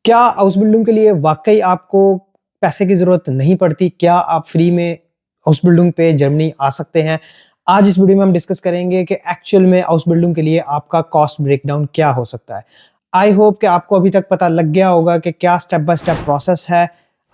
क्या house building के लिए वाकई आपको पैसे की ज़रूरत नहीं पड़ती? क्या आप फ्री में हाउस बिल्डिंग पे जर्मनी आ सकते हैं? आज इस वीडियो में हम डिस्कस करेंगे कि एक्चुअल में हाउस बिल्डिंग के लिए आपका कॉस्ट ब्रेकडाउन क्या हो सकता है। आई होप कि आपको अभी तक पता लग गया होगा कि क्या स्टेप बाय स्टेप प्रोसेस है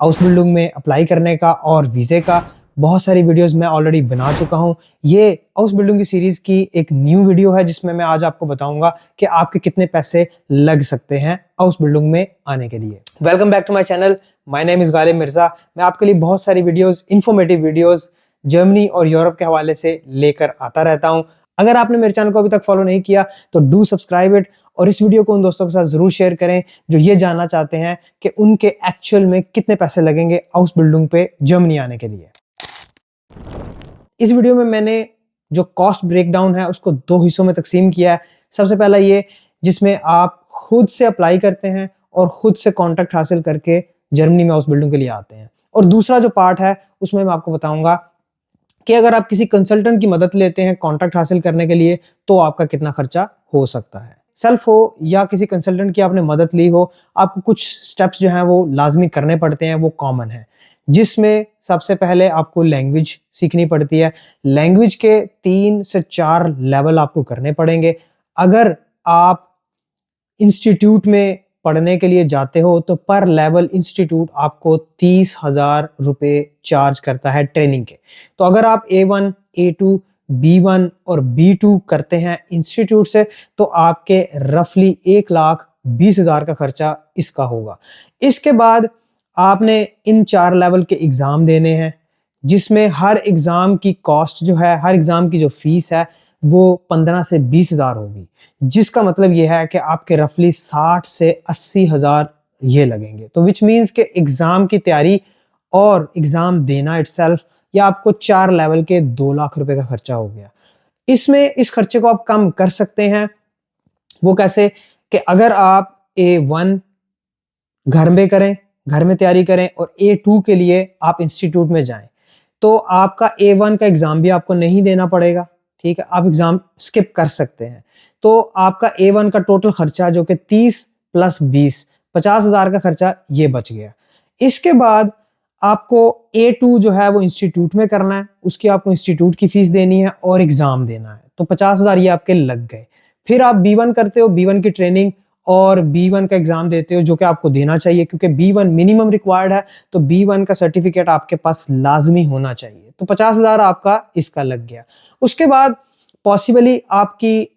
हाउस बिल्डिंग में अप्लाई करने का और वीज़े का। बहुत सारी वीडियोज़ मैं ऑलरेडी बना चुका हूँ। ये हाउस बिल्डिंग की सीरीज़ की एक न्यू वीडियो है जिसमें मैं आज आपको बताऊँगा कि आपके कितने पैसे लग सकते हैं हाउस बिल्डिंग में आने के लिए। Welcome back to my channel. My name is Ghalib Mirza. मैं आपके लिए बहुत सारी वीडियोज़, इन्फॉर्मेटिव वीडियोज़ जर्मनी और यूरोप के हवाले से लेकर आता रहता हूँ। अगर आपने मेरे चैनल को अभी तक फॉलो नहीं किया तो डू सब्सक्राइब इट और इस वीडियो को उन दोस्तों के साथ ज़रूर शेयर करें जो ये जानना चाहते हैं कि उनके एक्चुअल में कितने पैसे लगेंगे हाउस बिल्डिंग पे जर्मनी आने के लिए। इस वीडियो में मैंने जो कॉस्ट ब्रेकडाउन है उसको दो हिस्सों में तकसीम किया है। सबसे पहला ये जिसमें आप खुद से अप्लाई करते हैं और खुद से कॉन्ट्रैक्ट हासिल करके जर्मनी में हाउस बिल्डिंग के लिए आते हैं, और दूसरा जो पार्ट है उसमें मैं आपको बताऊंगा कि अगर आप किसी कंसल्टेंट की मदद लेते हैं कॉन्ट्रैक्ट हासिल करने के लिए तो आपका कितना खर्चा हो सकता है। सेल्फ हो या किसी कंसल्टेंट की आपने मदद ली हो, आपको कुछ स्टेप्स जो हैं वो लाजमी करने पड़ते हैं, वो कॉमन है। जिसमें सबसे पहले आपको लैंग्वेज सीखनी पड़ती है। लैंग्वेज के 3 से 4 लेवल आपको करने पड़ेंगे। अगर आप इंस्टीट्यूट में पढ़ने के लिए जाते हो तो पर लेवल इंस्टीट्यूट आपको 30,000 रुपए चार्ज करता है ट्रेनिंग के। तो अगर आप A1, A2, B1 और B2 करते हैं इंस्टीट्यूट से तो आपके रफली 1,20,000 का खर्चा इसका होगा। इसके बाद आपने इन 4 लेवल के एग्ज़ाम देने हैं, जिसमें हर एग्ज़ाम की कॉस्ट जो है, हर एग्ज़ाम की जो फीस है वो 15 से 20,000 होगी। जिसका मतलब ये है कि आपके रफली 60 से 80,000 ये लगेंगे। तो विच मीन्स कि एग्ज़ाम की तैयारी और एग्ज़ाम देना इटसेल्फ या आपको 4 लेवल के 2 लाख रुपए का खर्चा हो गया। इसमें इस खर्चे को आप कम कर सकते हैं। वो कैसे? कि अगर आप A1 घर में करें, घर में तैयारी करें और A2 के लिए आप इंस्टीट्यूट में जाएं, तो आपका A1 का एग्ज़ाम भी आपको नहीं देना पड़ेगा, ठीक है? आप एग्ज़ाम स्किप कर सकते हैं। तो आपका A1 का टोटल खर्चा जो कि 30 प्लस 20 50,000 का खर्चा ये बच गया। इसके बाद आपको A2 जो है वो इंस्टीट्यूट में करना है, उसकी आपको इंस्टीट्यूट की फीस देनी है और एग्ज़ाम देना है, तो 50,000 ये आपके लग गए। फिर आप B1 करते हो, B1 की ट्रेनिंग और B1 का एग्ज़ाम देते हो जो कि आपको देना चाहिए क्योंकि B1 मिनिमम रिक्वायर्ड है, तो B1 का सर्टिफिकेट आपके पास लाज़मी होना चाहिए। तो 50,000 आपका इसका लग गया। उसके बाद पॉसिबली आपकी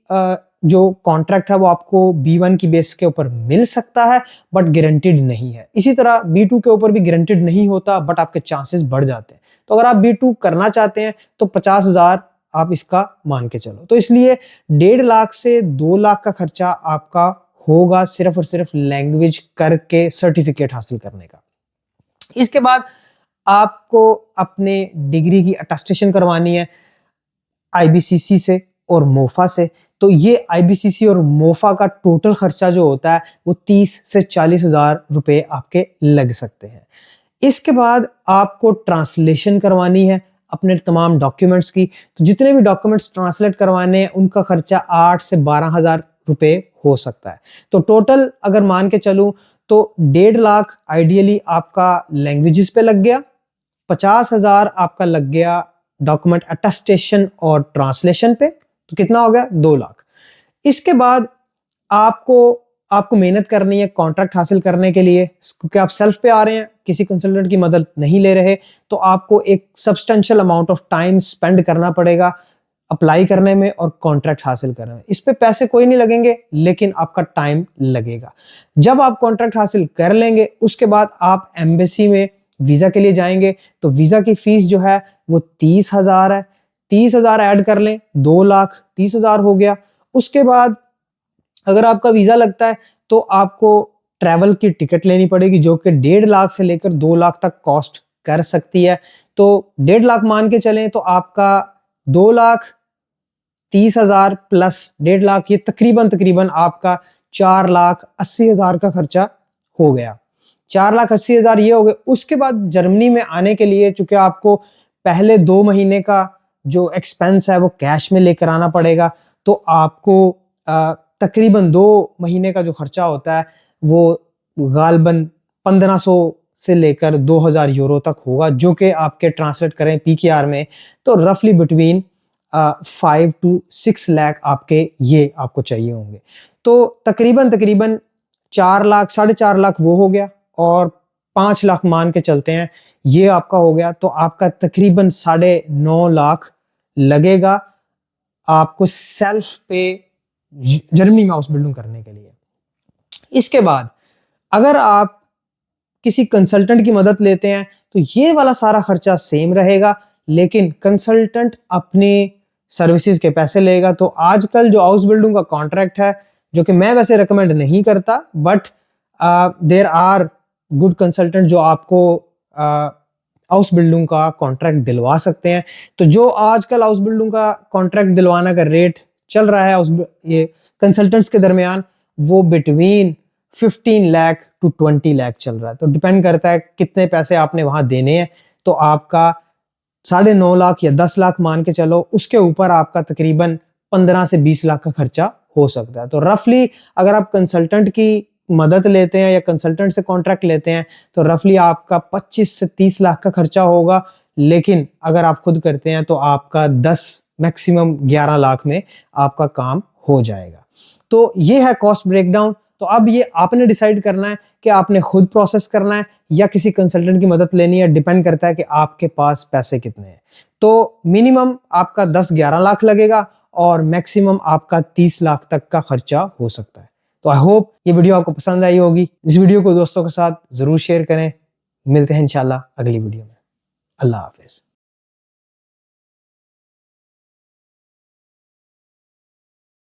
जो कॉन्ट्रैक्ट है वो आपको B1 की बेस के ऊपर मिल सकता है बट गारंटीड नहीं है। इसी तरह B2 के ऊपर भी गारंटीड नहीं होता बट आपके चांसेस बढ़ जाते हैं। तो अगर आप B2 करना चाहते हैं तो 50,000 आप इसका मान के चलो। तो इसलिए 1.5 लाख से 2 लाख का खर्चा आपका होगा सिर्फ और सिर्फ लैंग्वेज करके सर्टिफिकेट हासिल करने का। इसके बाद आपको अपने डिग्री की अटेस्टेशन करवानी है आईबीसीसी से और मोफा से। तो ये आईबीसीसी और मोफा का टोटल खर्चा जो होता है वो 30 से 40,000 रुपए आपके लग सकते हैं। इसके बाद आपको ट्रांसलेशन करवानी है अपने तमाम डॉक्यूमेंट्स की। तो जितने भी डॉक्यूमेंट्स ट्रांसलेट करवाने हैं उनका खर्चा 8 से 12,000 रुपए हो सकता है। तो टोटल अगर मान के चलूं तो 1.5 लाख आइडियली आपका लैंग्वेजेस पे लग गया, 50,000 आपका लग गया डॉक्यूमेंट अटेस्टेशन और ट्रांसलेशन पे, तो कितना हो गया 2 लाख। इसके बाद आपको आपको मेहनत करनी है कॉन्ट्रैक्ट हासिल करने के लिए, क्योंकि आप सेल्फ पे आ रहे हैं, किसी कंसल्टेंट की मदद नहीं ले रहे, तो आपको एक substantial amount of time spend करना पड़ेगा अप्लाई करने में और कॉन्ट्रैक्ट हासिल करने में। इस पे पैसे कोई नहीं लगेंगे लेकिन आपका टाइम लगेगा। जब आप कॉन्ट्रैक्ट हासिल कर लेंगे उसके बाद आप एम्बेसी में वीजा के लिए जाएंगे, तो वीजा की फीस जो है वो 30,000 है। 30,000 ऐड कर लें, 2 लाख 30,000 हो गया। उसके बाद अगर आपका वीजा लगता है तो आपको ट्रैवल की टिकट लेनी पड़ेगी जो कि 1.5 लाख से लेकर 2 लाख तक कॉस्ट कर सकती है। तो 1.5 लाख मान के चलें तो आपका 2,30,000 प्लस 1.5 लाख, ये तकरीबन आपका 4,80,000 का खर्चा हो गया। 4,80,000 ये हो गए। उसके बाद जर्मनी में आने के लिए चूंकि आपको पहले 2 महीने का जो एक्सपेंस है वो कैश में लेकर आना पड़ेगा, तो आपको तकरीबन 2 महीने का जो खर्चा होता है वो गालबन 1500 से लेकर 2000 यूरो तक होगा, जो कि आपके ट्रांसलेट करें PKR में तो रफली बिटवीन 5 to 6 लाख आपके ये आपको चाहिए होंगे। तो तकरीबन 4 लाख 4.5 लाख वो हो गया और 5 लाख मान के चलते हैं ये आपका हो गया, तो आपका तकरीबन 9.5 लाख लगेगा आपको सेल्फ पे जर्मनी में हाउस बिल्डिंग करने के लिए। इसके बाद अगर आप किसी कंसल्टेंट की मदद लेते हैं तो ये वाला सारा खर्चा सेम रहेगा, लेकिन कंसल्टेंट अपने सर्विसेज के पैसे लेगा। तो आजकल जो हाउस बिल्डिंग का कॉन्ट्रैक्ट है, जो कि मैं वैसे रेकमेंड नहीं करता, but there are good consultant जो आपको हाउस बिल्डिंग का कॉन्ट्रैक्ट दिलवा सकते हैं। तो जो आजकल हाउस बिल्डिंग का कॉन्ट्रैक्ट दिलवाने का रेट चल रहा है ये कंसल्टेंट्स के दरमियान, वो बिटवीन 15 लाख to 20 लाख चल रहा है। तो डिपेंड करता है कितने पैसे आपने वहां देने हैं। तो आपका 9.5 लाख या 10 लाख मान के चलो, उसके ऊपर आपका तकरीबन 15 से 20 लाख का खर्चा हो सकता है। तो रफली अगर आप कंसल्टेंट की मदद लेते हैं या कंसल्टेंट से कॉन्ट्रैक्ट लेते हैं तो रफली आपका 25 से 30 लाख का खर्चा होगा, लेकिन अगर आप खुद करते हैं तो आपका 10 मैक्सिमम 11 लाख में आपका काम हो जाएगा। तो ये है कॉस्ट ब्रेकडाउन। तो अब ये आपने डिसाइड करना है कि आपने खुद प्रोसेस करना है या किसी कंसल्टेंट की मदद लेनी है, डिपेंड करता है कि आपके पास पैसे कितने हैं। तो मिनिमम आपका 10-11 लाख लगेगा और मैक्सिमम आपका 30 लाख तक का खर्चा हो सकता है। तो आई होप ये वीडियो आपको पसंद आई होगी। इस वीडियो को दोस्तों के साथ जरूर शेयर करें। मिलते हैं इंशाल्लाह अगली वीडियो में। अल्लाह हाफिज।